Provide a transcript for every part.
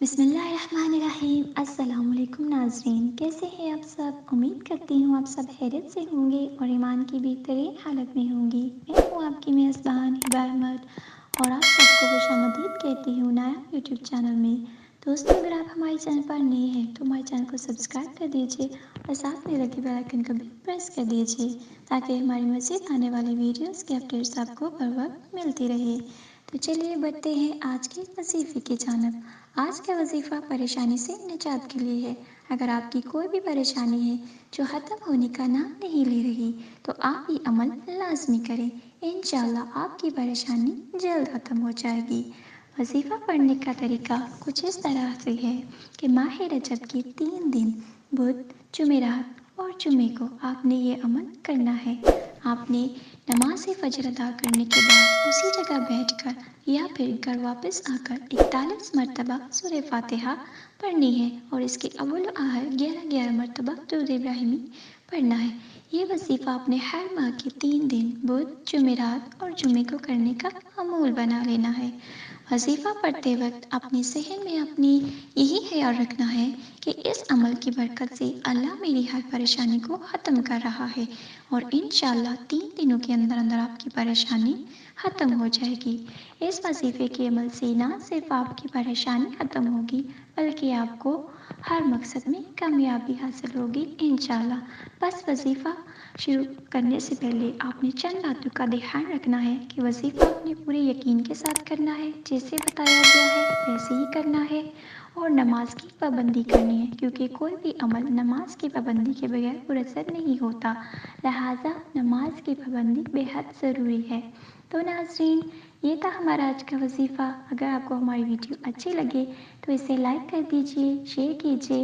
بسم اللہ الرحمن الرحیم۔ السلام علیکم ناظرین، کیسے ہیں آپ سب؟ امید کرتی ہوں آپ سب خیریت سے ہوں گے اور ایمان کی بہترین حالت میں ہوں گی۔ میں ہوں آپ کی میزبان ہبہ احمد اور آپ سب کو خوش آمدید کہتی ہوں نیا یوٹیوب چینل میں۔ دوستو، اگر آپ ہمارے چینل پر نئے ہیں تو ہمارے چینل کو سبسکرائب کر دیجیے اور ساتھ میں لگے بیل آئکن کو بھی پریس کر دیجیے تاکہ ہماری مزید آنے والی ویڈیوز کے اپڈیٹس آپ کو بر وقت ملتی رہے۔ تو چلیے بڑھتے ہیں آج کے وظیفے کی جانب۔ آج کا وظیفہ پریشانی سے نجات کے لیے ہے۔ اگر آپ کی کوئی بھی پریشانی ہے جو ختم ہونے کا نام نہیں لے رہی تو آپ یہ عمل لازمی کریں، انشاءاللہ آپ کی پریشانی جلد ختم ہو جائے گی۔ وظیفہ پڑھنے کا طریقہ کچھ اس طرح سے ہے کہ ماہ رجب کے 3 دن بدھ، جمعرات اور جمعے کو آپ نے یہ عمل کرنا ہے۔ آپ نے نماز فجر ادا کرنے کے بعد اسی جگہ بیٹھ کر یا پھر گھر واپس آ کر 41 مرتبہ سورہ فاتحہ پڑھنی ہے اور اس کے اول و آخر 11 مرتبہ درود ابراہیمی پڑھنا ہے۔ یہ وظیفہ اپنے ہر ماہ کے 3 دن بدھ، جمعرات اور جمعے کو کرنے کا معمول بنا لینا ہے۔ وظیفہ پڑھتے وقت اپنے ذہن میں اپنی یہی خیال رکھنا ہے کہ اس عمل کی برکت سے اللہ میری ہر پریشانی کو ختم کر رہا ہے اور انشاءاللہ 3 دنوں کے اندر اندر آپ کی پریشانی ختم ہو جائے گی۔ اس وظیفے کے عمل سے نہ صرف آپ کی پریشانی ختم ہوگی بلکہ آپ کو ہر مقصد میں کامیابی حاصل ہوگی انشاءاللہ۔ بس وظیفہ شروع کرنے سے پہلے آپ نے چند باتوں کا دھیان رکھنا ہے کہ وظیفہ اپنے پورے یقین کے ساتھ کرنا ہے، جیسے بتایا گیا ہے ویسے ہی کرنا ہے، اور نماز کی پابندی کرنی ہے کیونکہ کوئی بھی عمل نماز کی پابندی کے بغیر پراسر نہیں ہوتا، لہٰذا نماز کی پابندی بے حد ضروری ہے۔ تو ناظرین، یہ تھا ہمارا آج کا وظیفہ۔ اگر آپ کو ہماری ویڈیو اچھی لگے تو اسے لائک کر دیجیے، شیئر کیجیے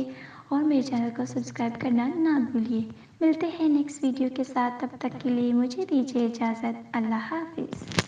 اور میرے چینل کو سبسکرائب کرنا نہ بھولیے۔ ملتے ہیں نیکسٹ ویڈیو کے ساتھ، تب تک کے لیے مجھے دیجیے اجازت۔ اللہ حافظ۔